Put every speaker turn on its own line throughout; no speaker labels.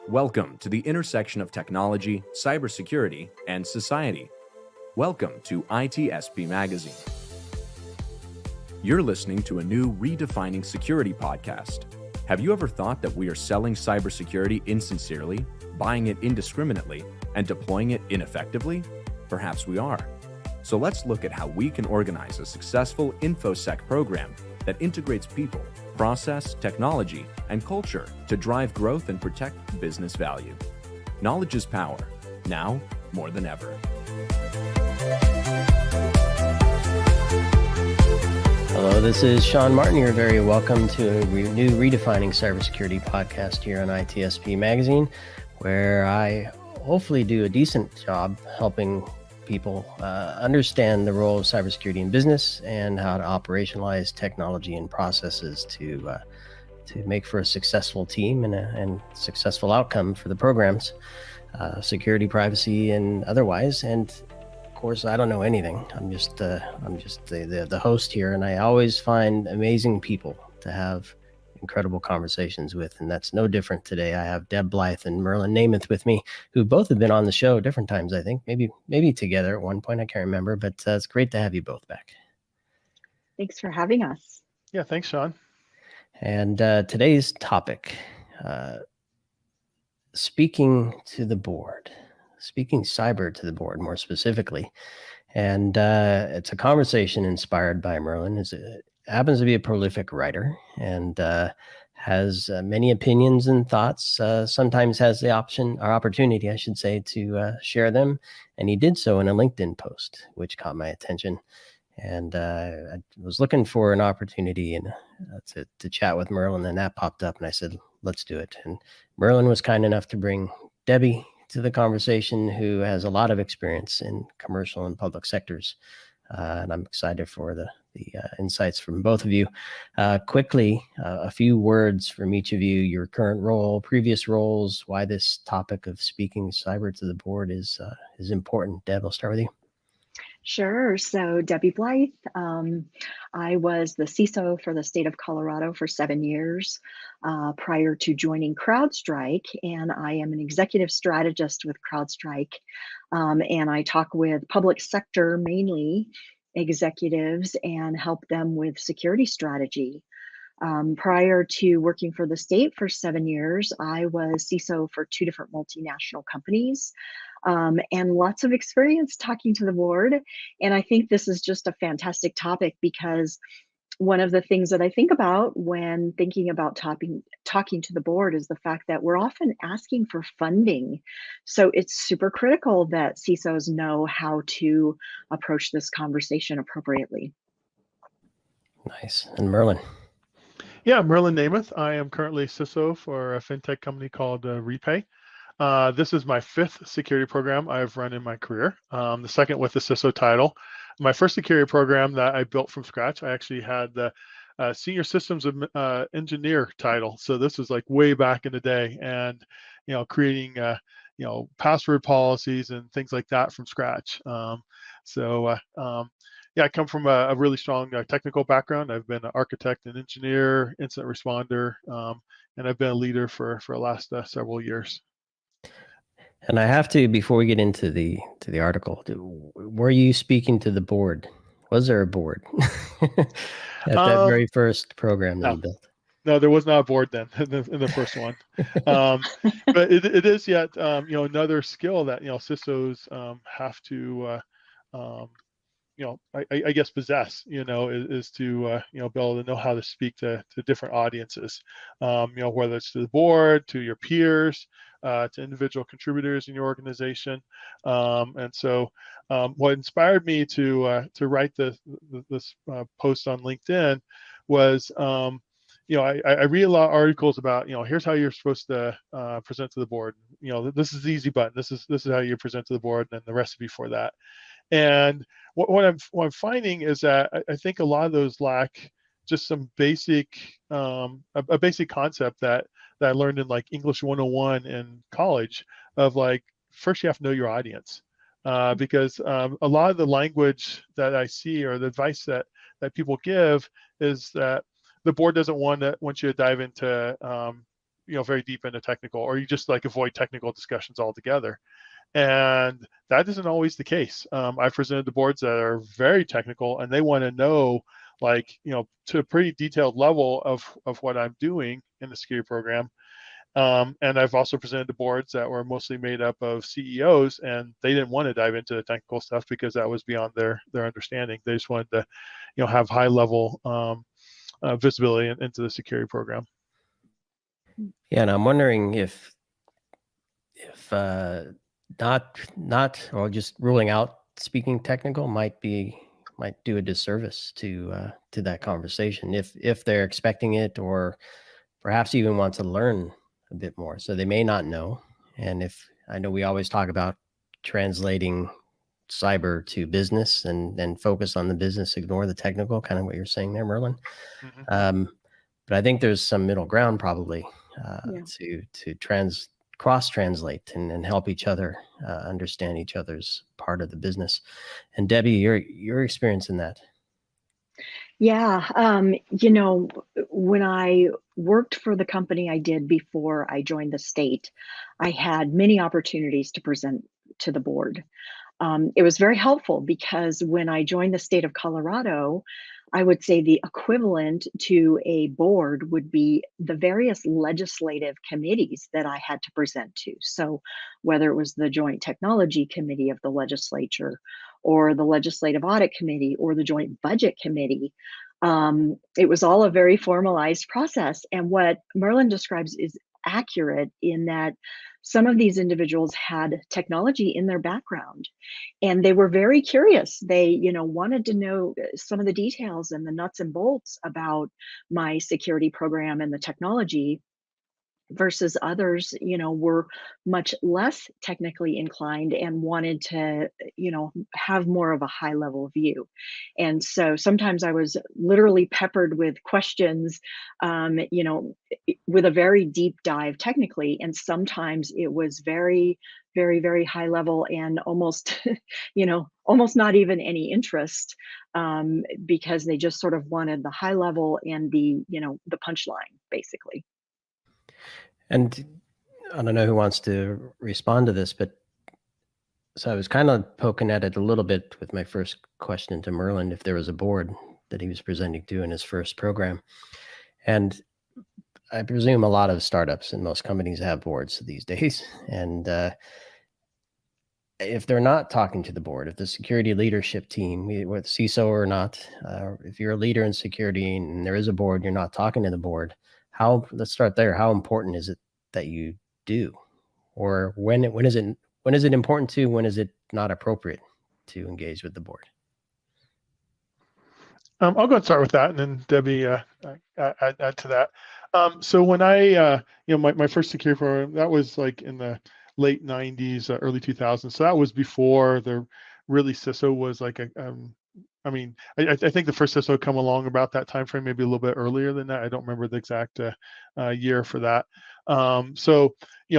Welcome to the intersection of technology, cybersecurity, and society. Welcome to ITSP Magazine. You're listening to a new Redefining Security podcast. Have you ever thought that we are selling cybersecurity insincerely, buying it indiscriminately, and deploying it ineffectively? Perhaps we are. So let's look at how we can organize a successful InfoSec program that integrates people, process, technology, and culture to drive growth and protect business value. Knowledge is power, now more than ever.
Hello, this is Sean Martin. You're very welcome to a new Redefining Cybersecurity podcast here on ITSP Magazine, where I hopefully do a decent job helping people understand the role of cybersecurity in business and how to operationalize technology and processes to make for a successful team and successful outcome for the programs, security, privacy, and otherwise. And of course, I don't know anything. I'm just the host here, and I always find amazing people to have incredible conversations with, and that's no different today. I have Deb, Blyth, and Merlin Namuth with me, who both have been on the show different times, I think, maybe together at one point, I can't remember, but it's great to have you both back.
Thanks for having us.
Yeah, thanks, Sean.
And today's topic, speaking cyber to the board more specifically. And it's a conversation inspired by Merlin. Happens to be a prolific writer and has many opinions and thoughts, sometimes has the opportunity, I should say, to share them. And he did so in a LinkedIn post, which caught my attention. And I was looking for an opportunity to chat with Merlin, and that popped up, and I said, let's do it. And Merlin was kind enough to bring Debbi to the conversation, who has a lot of experience in commercial and public sectors. And I'm excited for the insights from both of you. Quickly, a few words from each of you, your current role, previous roles, why this topic of speaking cyber to the board is important. Deb, I'll start with you.
Sure. So Debbi Blyth, I was the CISO for the state of Colorado for 7 years prior to joining CrowdStrike, and I am an executive strategist with CrowdStrike, and I talk with public sector, mainly executives, and help them with security strategy. Prior to working for the state for 7 years, I was CISO for 2 different multinational companies, and lots of experience talking to the board. And I think this is just a fantastic topic, because one of the things that I think about when thinking about talking to the board is the fact that we're often asking for funding. So it's super critical that CISOs know how to approach this conversation appropriately.
Nice. And Merlin.
Yeah, Merlin Namuth. I am currently CISO for a fintech company called Repay. This is my 5th security program I've run in my career, the second with the CISO title. My first security program that I built from scratch, I actually had the senior systems engineer title. So this was like way back in the day, and creating password policies and things like that from scratch. Yeah, I come from a really strong technical background. I've been an architect and engineer, incident responder, and I've been a leader for the last several years.
And I have to, before we get into the article, were you speaking to the board? Was there a board at that very first program that you built?
No, there was not a board then in the first one. But it is yet another skill that CISOs have to I guess possess, is to, be able to know how to speak to different audiences, whether it's to the board, to your peers, to individual contributors in your organization. And so what inspired me to write this post on LinkedIn was, I read a lot of articles about, here's how you're supposed to present to the board. This is the easy button. This is how you present to the board, and the recipe for that. And what I'm finding is that I think a lot of those lack just some basic a basic concept that I learned in like English 101 in college of like, first you have to know your audience, because a lot of the language that I see, or the advice that people give, is that the board doesn't want you to dive into very deep into technical, or you just like avoid technical discussions altogether. And that isn't always the case. I've presented to boards that are very technical, and they want to know, like, to a pretty detailed level of what I'm doing in the security program. And I've also presented to boards that were mostly made up of CEOs, and they didn't want to dive into the technical stuff because that was beyond their understanding. They just wanted to, have high level visibility into the security program.
Yeah, and I'm wondering if not or just ruling out speaking technical might do a disservice to that conversation if they're expecting it, or perhaps even want to learn a bit more. So they may not know. And if I know we always talk about translating cyber to business and focus on the business, ignore the technical, kind of what you're saying there, Merlin.
Mm-hmm.
But I think there's some middle ground probably to cross-translate and help each other understand each other's part of the business. And Debbie, your experience in that.
Yeah, when I worked for the company I did before I joined the state, I had many opportunities to present to the board. It was very helpful because when I joined the state of Colorado, I would say the equivalent to a board would be the various legislative committees that I had to present to. So whether it was the Joint Technology Committee of the legislature, or the Legislative Audit Committee, or the Joint Budget Committee, it was all a very formalized process. And what Merlin describes is accurate in that some of these individuals had technology in their background, and they were very curious. They, wanted to know some of the details and the nuts and bolts about my security program and the technology, versus others, were much less technically inclined and wanted to, have more of a high level view. And so sometimes I was literally peppered with questions, with a very deep dive technically. And sometimes it was very, very, very high level and almost, almost not even any interest, because they just sort of wanted the high level and the punchline, basically.
And I don't know who wants to respond to this, but so I was kind of poking at it a little bit with my first question to Merlin, if there was a board that he was presenting to in his first program. And I presume a lot of startups and most companies have boards these days. And if they're not talking to the board, if the security leadership team, whether CISO or not, if you're a leader in security and there is a board, you're not talking to the board, let's start there. How important is it that you do? Or when is it important to, when is it not appropriate to engage with the board?
I'll go and start with that, and then Debbie add to that. So when I, my first security program, that was like in the late 90s, early 2000s. So that was before the really CISO was like I think the first CISO come along about that time frame, maybe a little bit earlier than that. I don't remember the exact year for that. So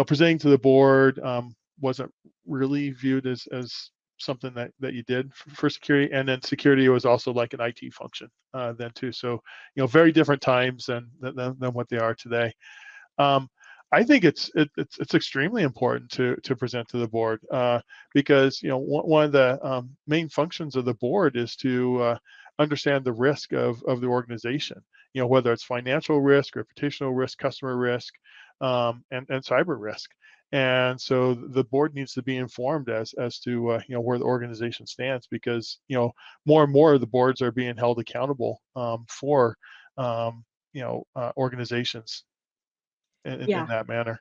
presenting to the board wasn't really viewed as something that you did for security. And then security was also like an IT function then too. So very different times than what they are today. I think it's extremely important to present to the board because one of the main functions of the board is to understand the risk of the organization. Whether it's financial risk, reputational risk, customer risk, and cyber risk. And so the board needs to be informed as to where the organization stands, because more and more of the boards are being held accountable for organizations in that manner.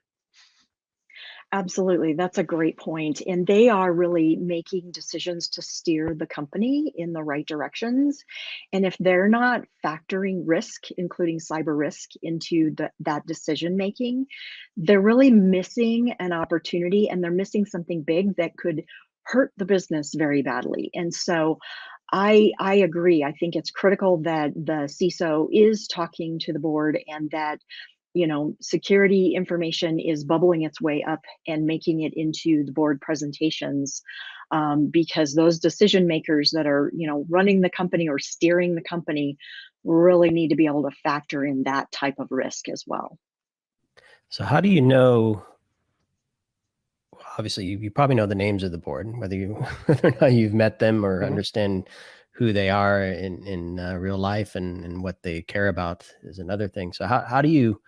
Absolutely. That's a great point. And they are really making decisions to steer the company in the right directions. And if they're not factoring risk, including cyber risk, into that decision making, they're really missing an opportunity, and they're missing something big that could hurt the business very badly. And so I agree. I think it's critical that the CISO is talking to the board, and that security information is bubbling its way up and making it into the board presentations, because those decision makers that are, running the company or steering the company really need to be able to factor in that type of risk as well.
So how do you know? Obviously, you probably know the names of the board, whether or not you've met them or understand who they are in real life and what they care about is another thing. So how do you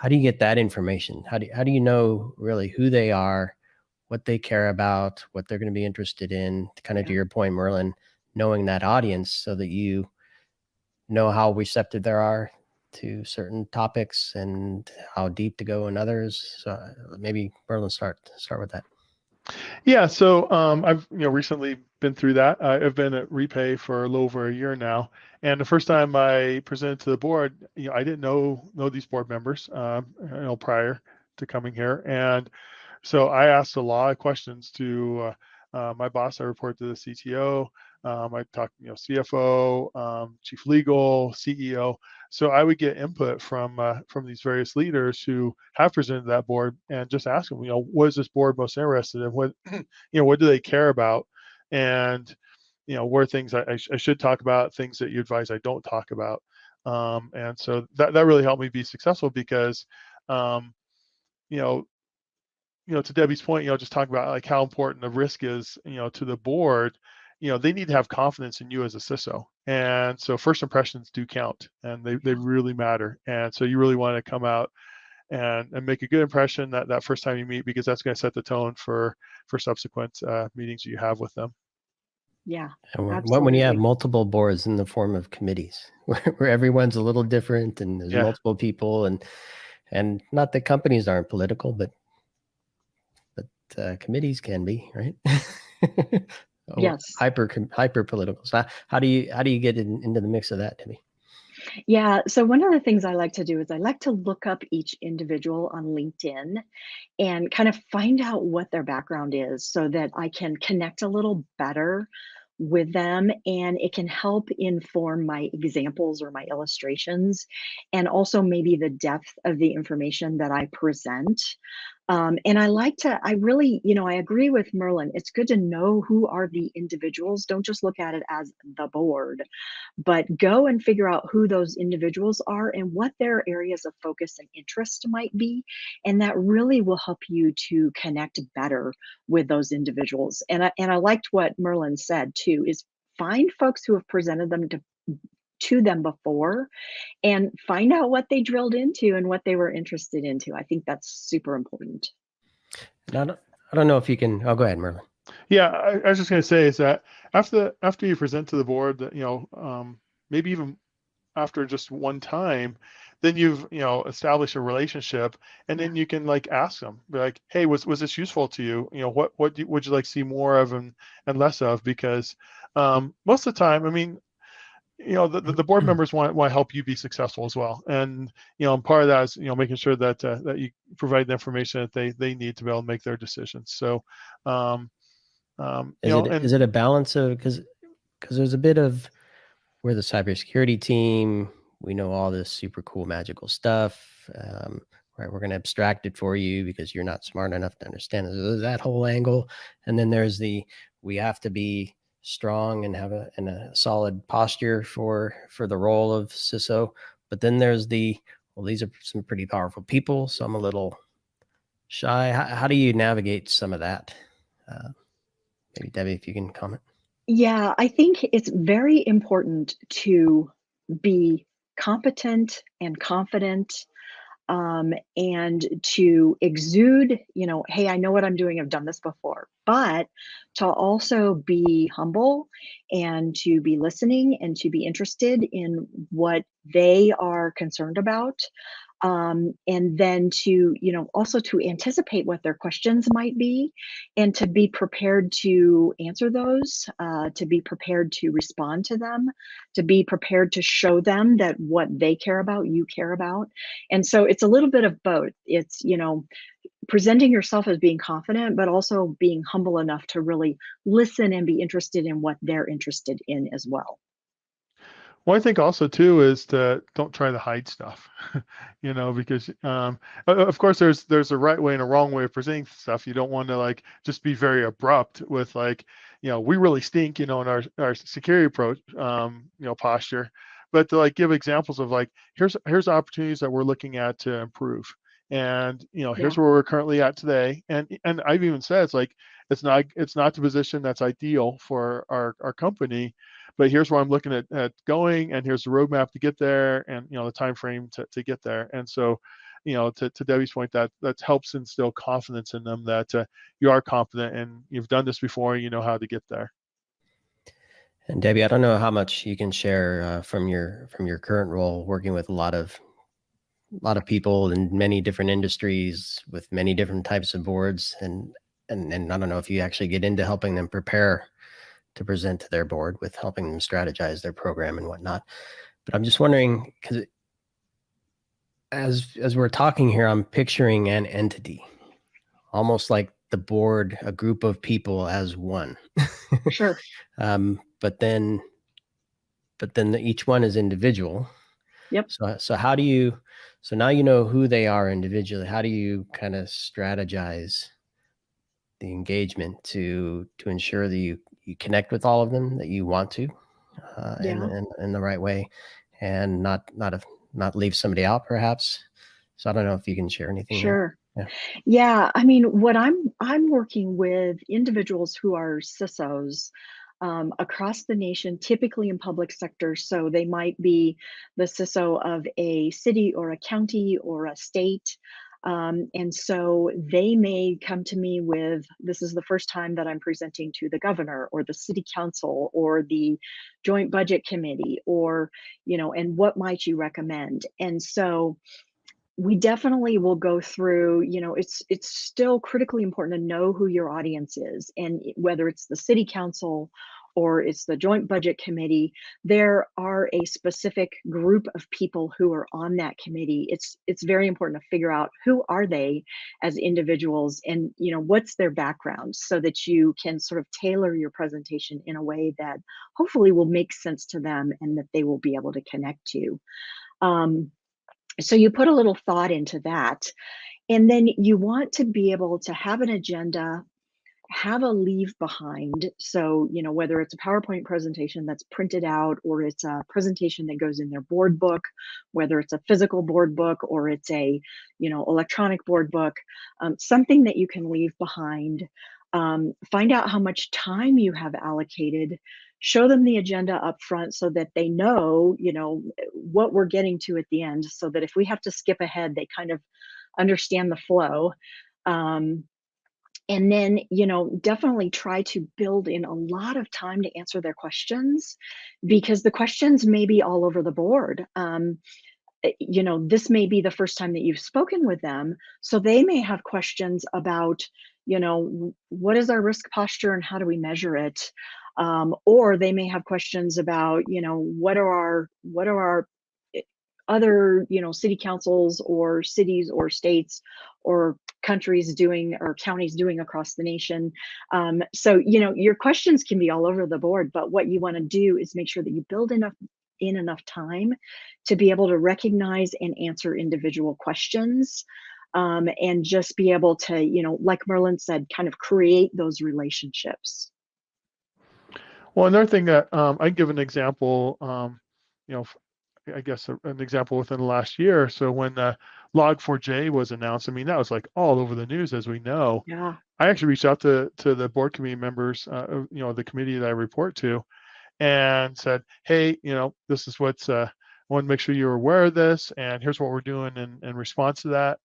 get that information? How do you know really who they are, what they care about, what they're going to be interested in? Kind of to your point, Merlin, knowing that audience so that you know how receptive there are to certain topics and how deep to go in others. So maybe Merlin, start with that.
Yeah, so I've recently been through that. I've been at Repay for a little over a year now, and the first time I presented to the board, I didn't know these board members, prior to coming here, and so I asked a lot of questions to my boss. I report to the CTO. I talk, CFO, chief legal, CEO. So I would get input from these various leaders who have presented to that board, and just ask them, what is this board most interested in? What, what do they care about? And what are things I should talk about? Things that you advise I don't talk about. And so that really helped me be successful because, to Debbie's point, just talking about like how important the risk is, to the board, they need to have confidence in you as a CISO. And so first impressions do count, and they really matter. And so you really want to come out and make a good impression that first time you meet, because that's going to set the tone for subsequent meetings you have with them.
Yeah.
And when you have multiple boards in the form of committees where everyone's a little different and there's multiple people, and not that companies aren't political, but committees can be, right?
Yes.
Hyper political. So how do you get into the mix of that, Debbie?
Yeah. So one of the things I like to do is I like to look up each individual on LinkedIn and kind of find out what their background is so that I can connect a little better with them, and it can help inform my examples or my illustrations, and also maybe the depth of the information that I present. And I really, I agree with Merlin. It's good to know who are the individuals. Don't just look at it as the board, but go and figure out who those individuals are and what their areas of focus and interest might be. And that really will help you to connect better with those individuals. And I liked what Merlin said too, is find folks who have presented them to them before and find out what they drilled into and what they were interested into. I think that's super important.
I don't know if you can. Oh, go ahead, Merlin.
Yeah, I was just going to say is that after you present to the board, that maybe even after just one time, then you've established a relationship, and then you can like ask them, be like, hey, was this useful to you? What would you like to see more of and less of? Because most of the time, I mean, the board members want to help you be successful as well, and and part of that is making sure that that you provide the information that they need to be able to make their decisions. So
is it a balance of, because there's a bit of, we're the cybersecurity team, we know all this super cool magical stuff, right? We're going to abstract it for you because you're not smart enough to understand it. So there's that whole angle, and then there's we have to be strong and have a solid posture for the role of CISO. But then there's well, these are some pretty powerful people, so I'm a little shy. How do you navigate some of that? Maybe Debbie, if you can comment.
Yeah, I think it's very important to be competent and confident, and to exude, hey, I know what I'm doing. I've done this before, but to also be humble and to be listening and to be interested in what they are concerned about. And then to, also to anticipate what their questions might be and to be prepared to answer those, to be prepared to respond to them, to be prepared to show them that what they care about, you care about. And so it's a little bit of both. It's, presenting yourself as being confident, but also being humble enough to really listen and be interested in what they're interested in as well.
Well, I think also too is to don't try to hide stuff, because of course there's a right way and a wrong way of presenting stuff. You don't want to like just be very abrupt with like, we really stink, in our security approach, posture, but to like give examples of like, here's opportunities that we're looking at to improve. and
Yeah.
here's where we're currently at today. And I've even said it's not the position that's ideal for our company, but here's where I'm looking at going, and here's the roadmap to get there, and the time frame to get there. And so to Debbie's point, that helps instill confidence in them that you are confident and you've done this before, and you know how to get there.
And Debbie, I don't know how much you can share from your current role, working with a lot of people in many different industries with many different types of boards, and I don't know if you actually get into helping them prepare to present to their board, with helping them strategize their program and whatnot. But I'm just wondering, because as we're talking here, I'm picturing an entity, almost like the board, a group of people as one.
Sure.
But then each one is individual.
Yep.
So how do you, so now you know who they are individually, how do you kind of strategize the engagement to ensure that you connect with all of them that you want to, in the right way, and not leave somebody out, perhaps? So I don't know if you can share anything.
Sure.
There.
Yeah. I mean, what I'm working with individuals who are CISOs across the nation, typically in public sector. So they might be the CISO of a city or a county or a state. And so they may come to me with, this is the first time that I'm presenting to the governor or the city council or the joint budget committee, or, and what might you recommend? And so we definitely will go through, it's still critically important to know who your audience is, and whether it's the city council or it's the joint budget committee, there are a specific group of people who are on that committee. It's very important to figure out who are they as individuals, and what's their background, so that you can sort of tailor your presentation in a way that hopefully will make sense to them and that they will be able to connect to. So you put a little thought into that, and then you want to be able to have an agenda, have a leave behind. So, whether it's a PowerPoint presentation that's printed out, or it's a presentation that goes in their board book, whether it's a physical board book or it's a, electronic board book, something that you can leave behind. Find out how much time you have allocated. Show them the agenda up front so that they know, what we're getting to at the end, so that if we have to skip ahead, they kind of understand the flow. And then, definitely try to build in a lot of time to answer their questions, because the questions may be all over the board. This may be the first time that you've spoken with them, so they may have questions about, what is our risk posture and how do we measure it? Or they may have questions about, what are our other, city councils or cities or states or countries doing, or counties doing across the nation. So, your questions can be all over the board, but what you want to do is make sure that you build enough time to be able to recognize and answer individual questions, and just be able to, like Merlin said, kind of create those relationships.
Well, another thing that I give an example, I guess an example within the last year. So when Log4j was announced, I mean, that was like all over the news, as we know.
Yeah.
I actually reached out to the board committee members, the committee that I report to, and said, hey, this is what's, I want to make sure you're aware of this, and here's what we're doing in response to that.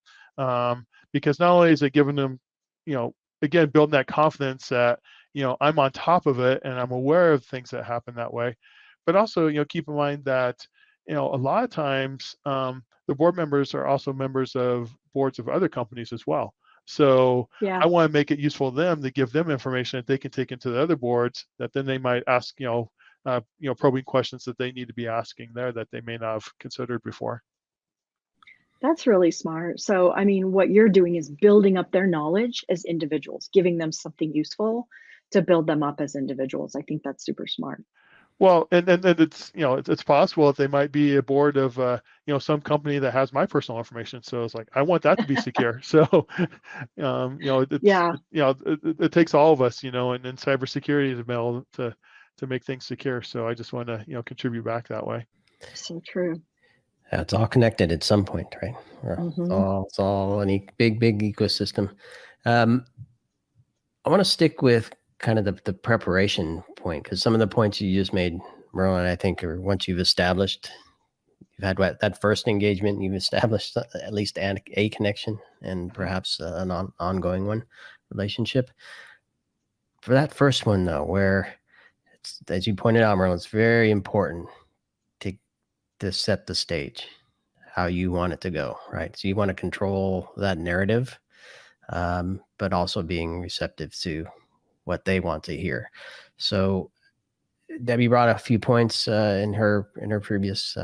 Because not only is it giving them, again, building that confidence that, I'm on top of it and I'm aware of things that happen that way, but also, keep in mind that, a lot of times the board members are also members of boards of other companies as well. So
Yeah.
I want to make it useful to them to give them information that they can take into the other boards, that then they might ask, probing questions that they need to be asking there that they may not have considered before.
That's really smart. So, I mean, what you're doing is building up their knowledge as individuals, giving them something useful to build them up as individuals. I think that's super smart.
Well, and it's, it's possible that they might be a board of, some company that has my personal information. So it's like, I want that to be secure. So, it takes all of us, and in cybersecurity to be able to make things secure. So I just want to, contribute back that way.
So true.
Yeah, it's all connected at some point, right? It's all an big ecosystem. I want to stick with kind of the preparation point, because some of the points you just made, Merlin, I think, are once you've established, you've had that first engagement, you've established at least a connection and perhaps an ongoing one, relationship. For that first one, though, where it's, as you pointed out, Merlin, it's very important to set the stage, how you want it to go, right? So you want to control that narrative, but also being receptive to what they want to hear. So Debbie brought a few points in her previous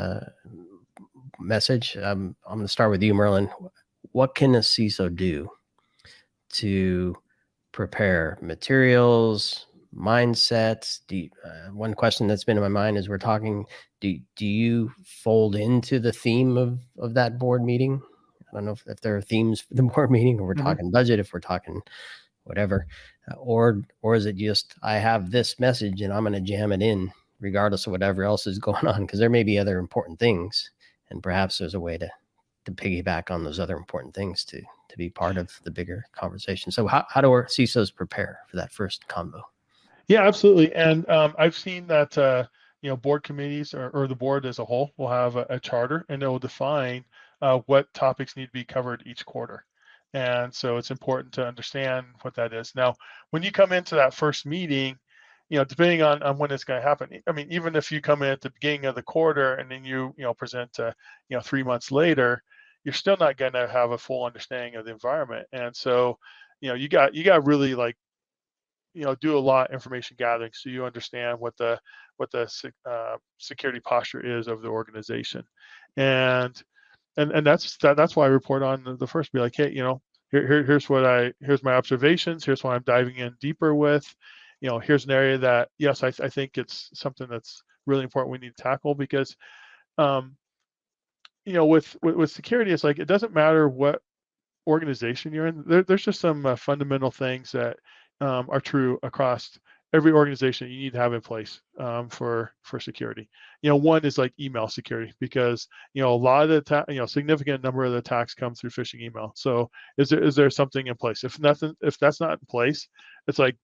message. I'm going to start with you, Merlin. What can a CISO do to prepare materials, mindsets? One question that's been in my mind as we're talking, do you fold into the theme of that board meeting? I don't know if there are themes for the board meeting, or we're talking budget, if we're talking whatever, or is it just, I have this message and I'm going to jam it in regardless of whatever else is going on? Because there may be other important things, and perhaps there's a way to piggyback on those other important things to be part of the bigger conversation. So how do our CISOs prepare for that first combo?
Yeah, absolutely. And I've seen that board committees or the board as a whole will have a charter, and it will define what topics need to be covered each quarter. And so it's important to understand what that is. Now, when you come into that first meeting, depending on when it's going to happen, I mean, even if you come in at the beginning of the quarter and then you present 3 months later, you're still not going to have a full understanding of the environment. And so, you got really do a lot of information gathering so you understand what the security posture is of the organization. And that's why I report on the first, be like, hey, here's my observations, here's what I'm diving in deeper with. Here's an area that, yes, I think it's something that's really important we need to tackle, because with security, it's like, it doesn't matter what organization you're in. There's just some fundamental things that are true across every organization you need to have in place for security. One is like email security, because a lot of the significant number of the attacks come through phishing email. So is there something in place? If that's not in place, it's like,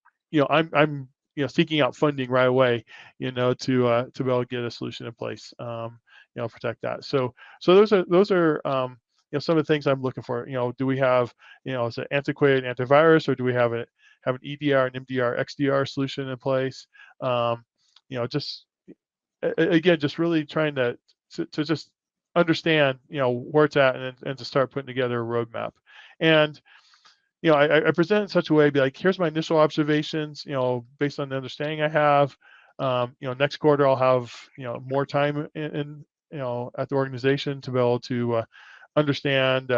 I'm seeking out funding right away, to be able to get a solution in place, protect that. So those are some of the things I'm looking for. Do we have, is it antiquated antivirus, or do we have an EDR, an MDR, XDR solution in place? Just again, just really trying to just understand, where it's at, and to start putting together a roadmap. And I present in such a way, be like, here's my initial observations, based on the understanding I have. Next quarter I'll have more time in at the organization to be able to understand,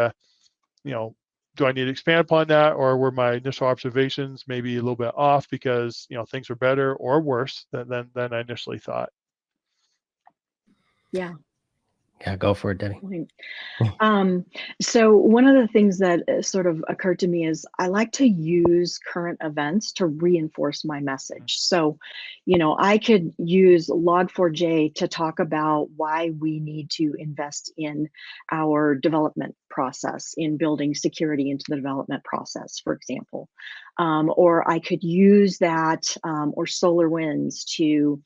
do I need to expand upon that, or were my initial observations maybe a little bit off because things were better or worse than I initially thought?
Yeah.
Yeah, go for it, Debbie.
So one of the things that sort of occurred to me is I like to use current events to reinforce my message. So, I could use Log4j to talk about why we need to invest in our development process, in building security into the development process, for example. Or I could use that, or SolarWinds, to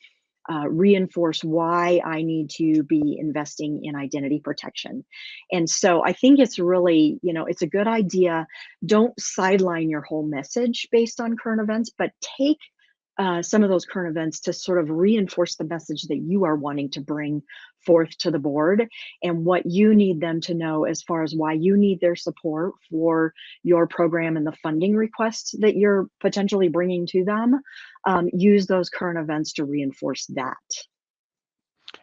reinforce why I need to be investing in identity protection. And so I think it's really, it's a good idea. Don't sideline your whole message based on current events, but take some of those current events to sort of reinforce the message that you are wanting to bring forth to the board, and what you need them to know as far as why you need their support for your program and the funding requests that you're potentially bringing to them. Use those current events to reinforce that.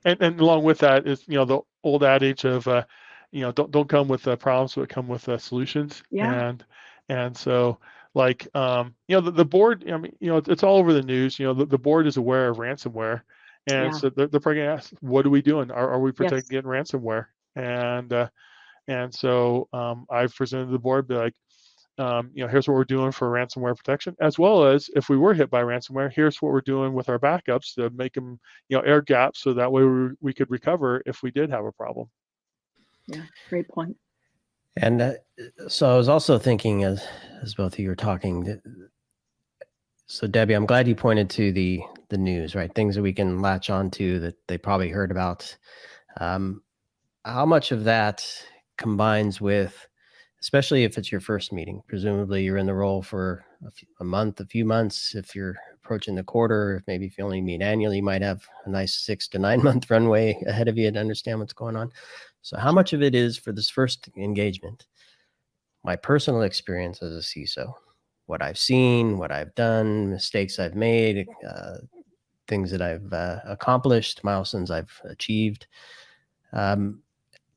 And along with that is, the old adage of, don't come with problems, but come with solutions.
Yeah.
And so, like, the board, I mean, it's all over the news. The board is aware of ransomware, and
Yeah.
so they're probably gonna ask, what are we doing? Are we protecting
Yes.
against ransomware? And so I've presented to the board, be like, here's what we're doing for ransomware protection, as well as if we were hit by ransomware, here's what we're doing with our backups to make them, air gaps, so that way we could recover if we did have a problem.
Yeah, great point.
And so I was also thinking, as both of you were talking, so Debbie, I'm glad you pointed to the news, right? Things that we can latch onto that they probably heard about. How much of that combines with, especially if it's your first meeting, presumably you're in the role for a month, a few months. If you're approaching the quarter, maybe if you only meet annually, you might have a nice 6 to 9 month runway ahead of you to understand what's going on. So how much of it is for this first engagement, my personal experience as a CISO, what I've seen, what I've done, mistakes I've made, things that I've accomplished, milestones I've achieved,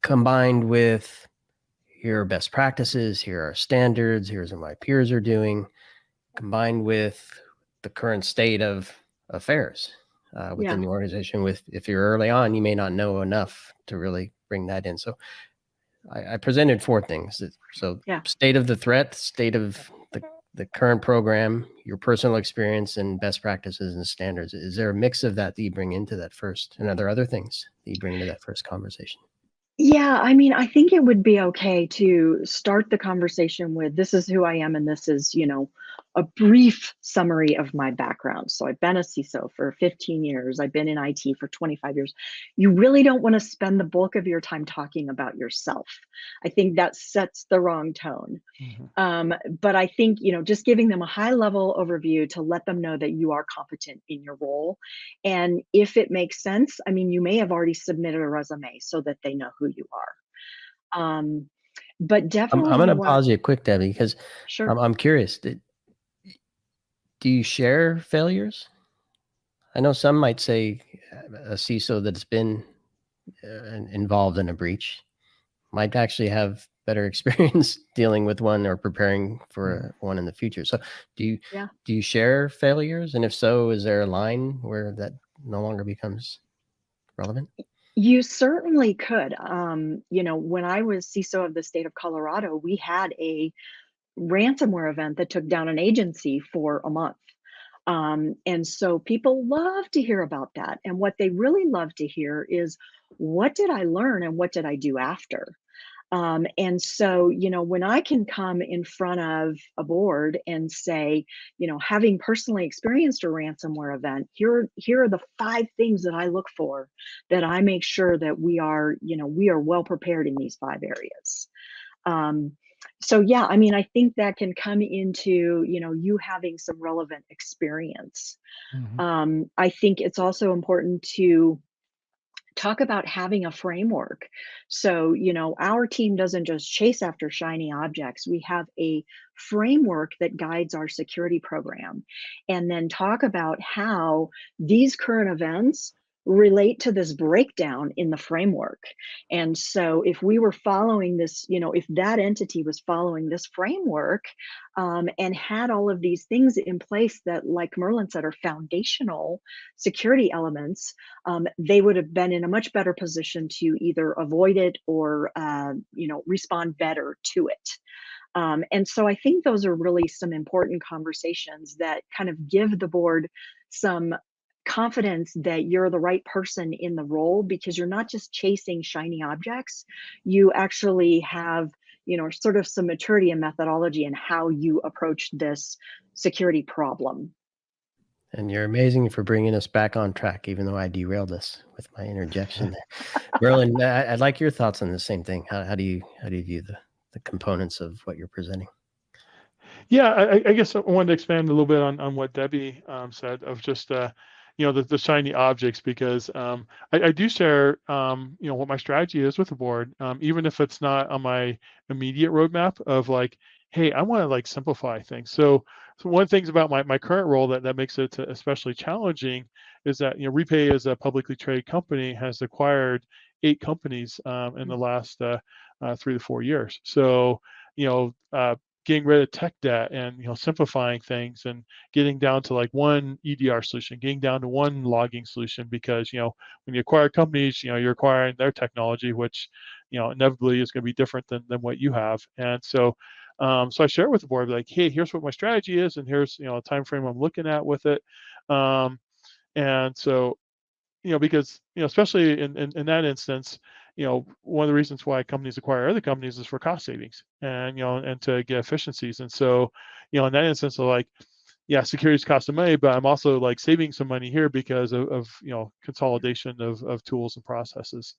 combined with here are best practices, here are standards, here's what my peers are doing, combined with the current state of affairs within the organization. If you're early on, you may not know enough to really bring that in. So I presented 4 things. So state of the threat, state of the current program, your personal experience, and best practices and standards. Is there a mix of that you bring into that first? And are there other things that you bring into that first conversation?
Yeah, I mean, I think it would be okay to start the conversation with, this is who I am, and this is, a brief summary of my background. So I've been a CISO for 15 years. I've been in IT for 25 years. You really don't want to spend the bulk of your time talking about yourself. I think that sets the wrong tone. But I think, just giving them a high level overview to let them know that you are competent in your role. And if it makes sense, I mean, you may have already submitted a resume so that they know who you are. But definitely,
I'm going to pause you quick, Debbie, because I'm curious. Do you share failures? I know some might say a CISO that's been involved in a breach might actually have better experience dealing with one or preparing for one in the future. So do you share failures? And if so, is there a line where that no longer becomes relevant?
You certainly could. When I was CISO of the state of Colorado, we had a ransomware event that took down an agency for a month. And so people love to hear about that. And what they really love to hear is, what did I learn and what did I do after? And so, when I can come in front of a board and say, having personally experienced a ransomware event, here are the 5 things that I look for, that I make sure that we are well prepared in these 5 areas. So yeah, I mean, I think that can come into, you having some relevant experience. I think it's also important to talk about having a framework. So, our team doesn't just chase after shiny objects. We have a framework that guides our security program, and then talk about how these current events relate to this breakdown in the framework. And so if we were following this, if that entity was following this framework, and had all of these things in place that, like Merlin said, are foundational security elements, they would have been in a much better position to either avoid it or respond better to it. And so I think those are really some important conversations that kind of give the board some confidence that you're the right person in the role, because you're not just chasing shiny objects. You actually have, sort of some maturity and methodology in how you approach this security problem.
And you're amazing for bringing us back on track, even though I derailed us with my interjection there. Merlin, I'd like your thoughts on the same thing. How do you view the components of what you're presenting?
Yeah, I guess I wanted to expand a little bit on what Debbie said of just the shiny objects, because I do share what my strategy is with the board, even if it's not on my immediate roadmap of like, hey, I want to like simplify things. So one of the things about my current role that makes it especially challenging is that Repay, as a publicly traded company, has acquired 8 companies in the last 3 to 4 years. So getting rid of tech debt and simplifying things and getting down to like one EDR solution, getting down to one logging solution, because when you acquire companies, you're acquiring their technology, which inevitably is going to be different than what you have. And so so I share it with the board, like, hey, here's what my strategy is, and here's a time frame I'm looking at with it. And so because especially in that instance, one of the reasons why companies acquire other companies is for cost savings and, and to get efficiencies. And so, in that instance of like, yeah, security's costing money, but I'm also like saving some money here because of consolidation of tools and processes.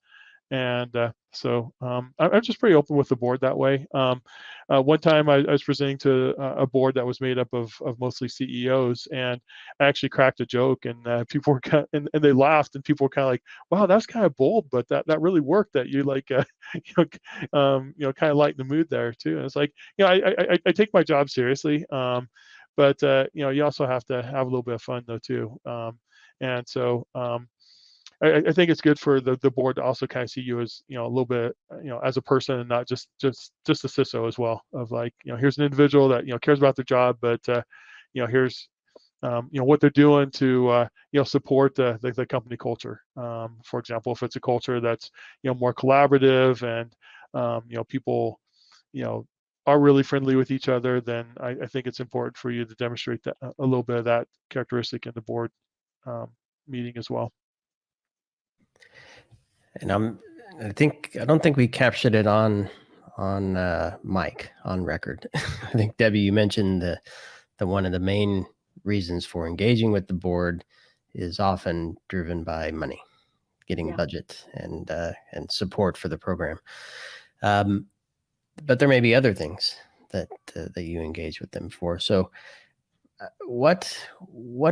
And so I'm just pretty open with the board that way. One time I was presenting to a board that was made up of mostly CEOs, and I actually cracked a joke, and people were and they laughed, and people were kind of like, "Wow, that's kind of bold, but that really worked. That you like, kind of lighten the mood there too." And it's like, I take my job seriously, but you also have to have a little bit of fun though too. And so. I think it's good for the board to also kind of see you as, a little bit, as a person, and not just a CISO as well, of like, here's an individual that, cares about their job, but, here's, what they're doing to, support the company culture. For example, if it's a culture that's, more collaborative and, people, are really friendly with each other, then I think it's important for you to demonstrate that a little bit of that characteristic in the board meeting as well.
And I don't think we captured it on mic, on record. I think, Debbie, you mentioned the one of the main reasons for engaging with the board is often driven by money, getting budget and support for the program. But there may be other things that you engage with them for. So what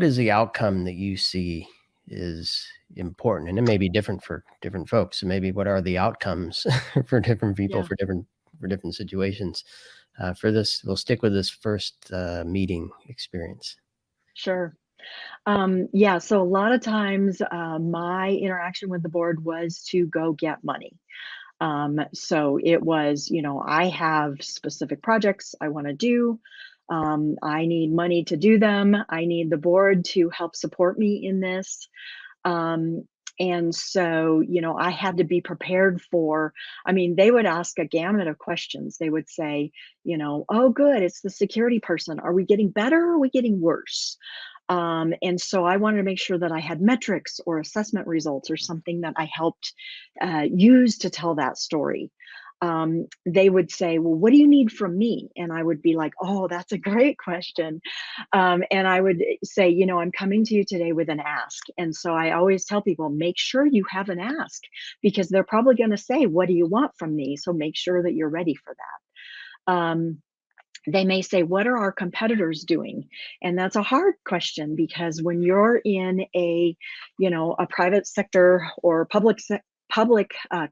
is the outcome that you see is important? And it may be different for different folks. So maybe what are the outcomes for different people, for different situations? For this, we'll stick with this first meeting experience.
Sure. So a lot of times my interaction with the board was to go get money. So it was, I have specific projects I want to do. I need money to do them. I need the board to help support me in this. And so, I had to be prepared for, they would ask a gamut of questions. They would say, oh, good, it's the security person. Are we getting better or are we getting worse? And so I wanted to make sure that I had metrics or assessment results or something that I helped use to tell that story. They would say, well, what do you need from me? And I would be like, oh, that's a great question. And I would say, I'm coming to you today with an ask. And so I always tell people, make sure you have an ask, because they're probably going to say, what do you want from me? So make sure that you're ready for that. They may say, what are our competitors doing? And that's a hard question, because when you're in a private sector or public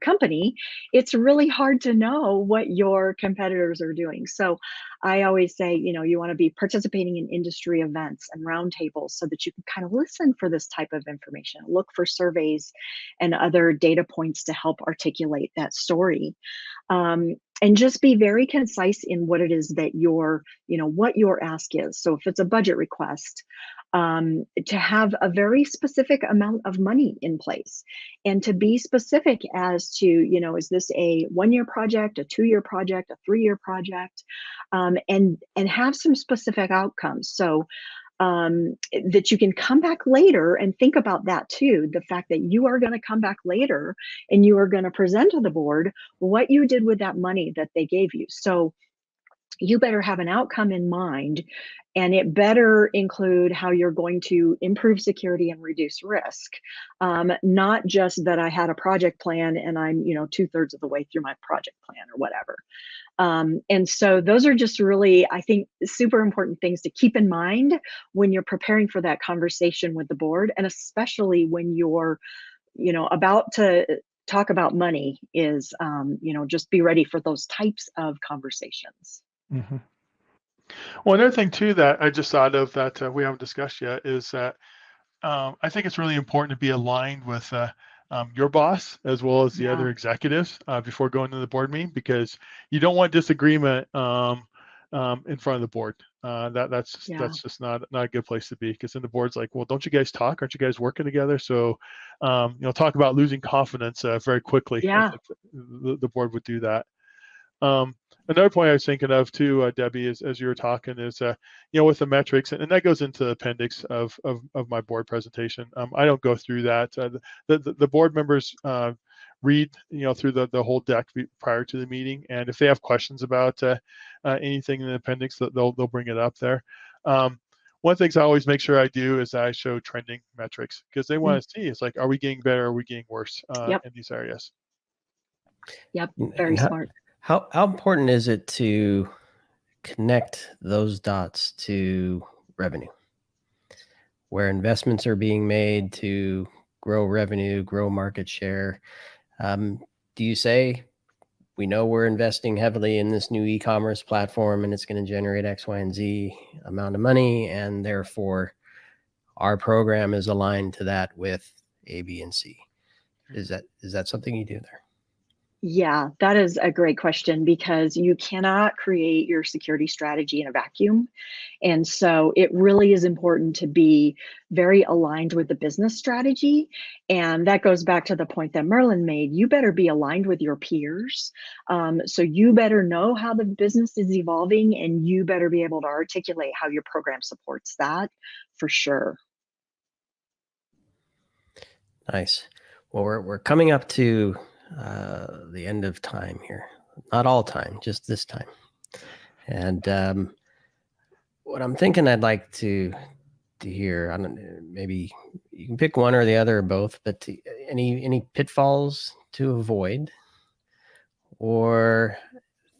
company, it's really hard to know what your competitors are doing. So I always say, you want to be participating in industry events and roundtables so that you can kind of listen for this type of information, look for surveys and other data points to help articulate that story. And just be very concise in what it is that what your ask is. So if it's a budget request, to have a very specific amount of money in place, and to be specific as to, is this a 1-year project, a 2-year project, a 3-year project, and have some specific outcomes. So that you can come back later and think about that too. The fact that you are going to come back later and you are going to present to the board what you did with that money that they gave you. So you better have an outcome in mind, and it better include how you're going to improve security and reduce risk. Not just that I had a project plan and I'm, 2/3 of the way through my project plan or whatever. And so those are just really, I think, super important things to keep in mind when you're preparing for that conversation with the board, and especially when you're, about to talk about money, is, just be ready for those types of conversations.
Mm-hmm. Well, another thing too that I just thought of that we haven't discussed yet is that I think it's really important to be aligned with your boss as well as the other executives before going to the board meeting, because you don't want disagreement in front of the board. That's just not a good place to be, because then the board's like, well, don't you guys talk? Aren't you guys working together? So talk about losing confidence very quickly.
Yeah.
The board would do that. Another point I was thinking of too, Debbie, is as you were talking, is with the metrics, and that goes into the appendix of my board presentation. I don't go through that. The board members read, through the whole deck prior to the meeting. And if they have questions about anything in the appendix, they'll bring it up there. One of the things I always make sure I do is I show trending metrics, because they want to see, it's like, are we getting better? Are we getting worse in these areas?
Yep. Very smart.
How important is it to connect those dots to revenue, where investments are being made to grow revenue, grow market share? Do you say, we know we're investing heavily in this new e-commerce platform and it's going to generate X, Y, and Z amount of money, and therefore our program is aligned to that with A, B, and C? Is that something you do there?
Yeah, that is a great question, because you cannot create your security strategy in a vacuum. And so it really is important to be very aligned with the business strategy. And that goes back to the point that Merlin made. You better be aligned with your peers. So you better know how the business is evolving, and you better be able to articulate how your program supports that, for sure. Nice.
Well, we're coming up to the end of time here. Not all time, just this time. And what I'm thinking I'd like to hear, I don't know, maybe you can pick one or the other or both, but any pitfalls to avoid, or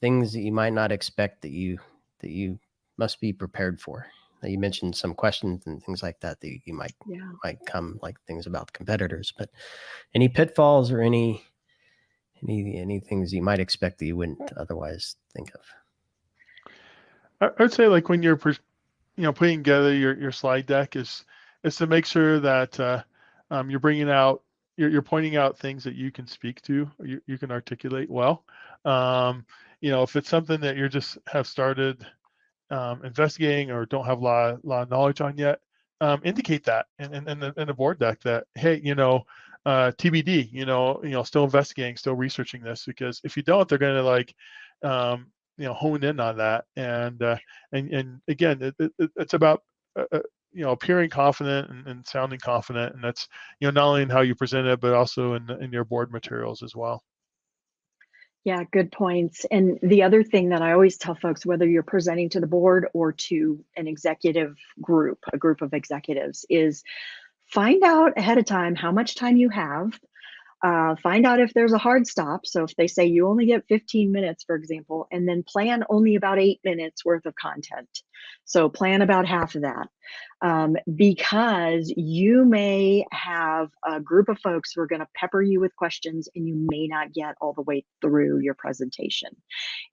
things that you might not expect that you must be prepared for. You mentioned some questions and things like that you might come, like things about competitors, but any pitfalls or any things you might expect that you wouldn't otherwise think of?
I would say, like, when you're putting together your slide deck, is to make sure that you're bringing out, you're pointing out things that you can speak to, or you can articulate well. If it's something that you just have started investigating or don't have a lot of knowledge on yet, indicate that in the board deck that, hey, TBD, still investigating, still researching this, because if you don't, they're going to hone in on that. And again, it's about appearing confident and sounding confident, and that's not only in how you present it, but also in your board materials as well.
Yeah, good points. And the other thing that I always tell folks, whether you're presenting to the board or to an executive group, a group of executives, is find out ahead of time how much time you have. Find out if there's a hard stop. So if they say you only get 15 minutes, for example, and then plan only about 8 minutes worth of content. So plan about half of that, because you may have a group of folks who are going to pepper you with questions, and you may not get all the way through your presentation.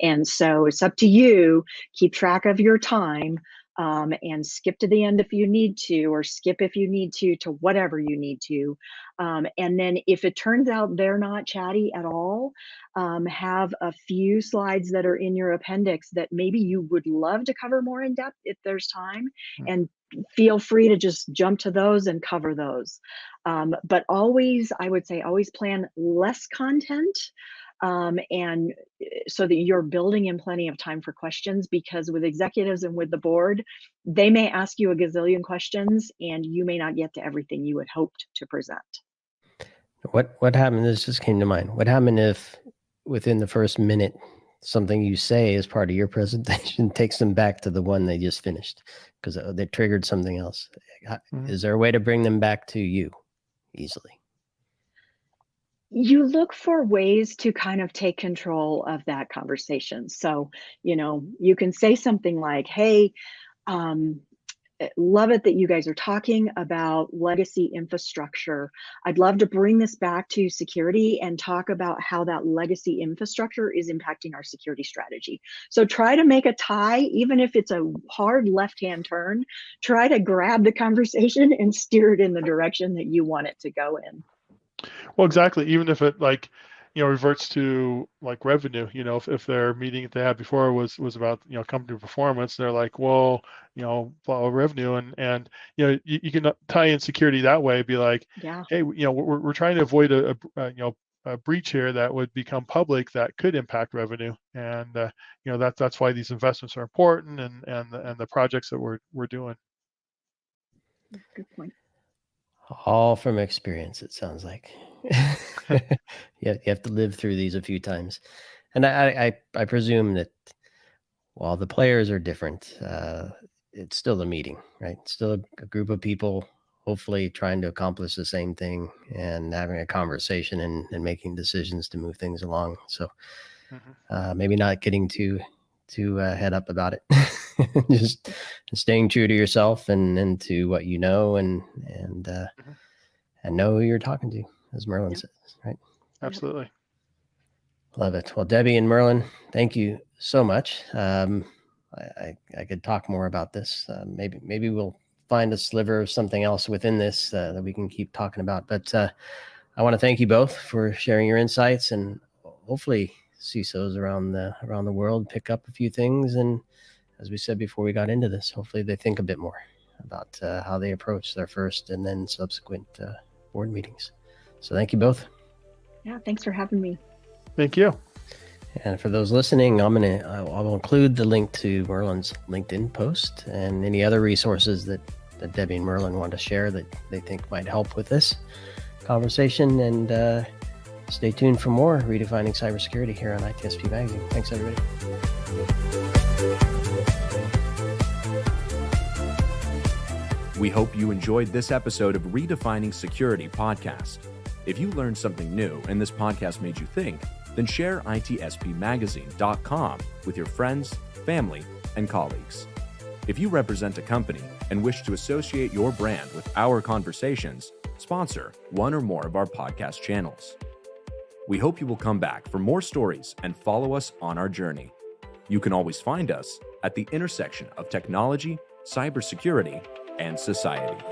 And so it's up to you. Keep track of your time. And skip to the end if you need to, or skip if you need to whatever you need to. And then if it turns out they're not chatty at all, have a few slides that are in your appendix that maybe you would love to cover more in depth if there's time, and feel free to just jump to those and cover those. But always, I would say, always plan less content. And so that you're building in plenty of time for questions, because with executives and with the board, they may ask you a gazillion questions and you may not get to everything you had hoped to present.
What happened? This just came to mind. What happened if within the first minute, something you say as part of your presentation takes them back to the one they just finished because they triggered something else? Is there a way to bring them back to you easily?
You look for ways to kind of take control of that conversation. So, you can say something like, hey, love it that you guys are talking about legacy infrastructure. I'd love to bring this back to security and talk about how that legacy infrastructure is impacting our security strategy. So try to make a tie, even if it's a hard left-hand turn, try to grab the conversation and steer it in the direction that you want it to go in.
Well, exactly. Even if it reverts to like revenue, if their meeting that they had before was about, company performance, they're like, well, follow revenue, and you can tie in security that way. Be like,
yeah,
hey, we're trying to avoid a breach here that would become public that could impact revenue, and that's why these investments are important, and the projects that we're doing.
Good point.
All from experience, it sounds like. You have to live through these a few times. And I presume that while the players are different, it's still a meeting, right? Still a group of people, hopefully trying to accomplish the same thing and having a conversation and making decisions to move things along. So maybe not getting too head up about it. Just staying true to yourself and to what you know and know who you're talking to, as Merlin says, right?
Absolutely.
Love it. Well, Debbi and Merlin, thank you so much. I could talk more about this. Maybe we'll find a sliver of something else within this that we can keep talking about. But I want to thank you both for sharing your insights, and hopefully CISOs around the world pick up a few things. And as we said before we got into this, hopefully they think a bit more about how they approach their first and then subsequent board meetings. So thank you both.
Yeah, thanks for having me.
Thank you.
And for those listening, I'll include the link to Merlin's LinkedIn post and any other resources that Debbi and Merlin want to share that they think might help with this conversation. And stay tuned for more Redefining Cybersecurity here on ITSP Magazine. Thanks, everybody.
We hope you enjoyed this episode of Redefining Security podcast. If you learned something new and this podcast made you think, then share itspmagazine.com with your friends, family, and colleagues. If you represent a company and wish to associate your brand with our conversations, sponsor one or more of our podcast channels. We hope you will come back for more stories and follow us on our journey. You can always find us at the intersection of technology, cybersecurity, and society.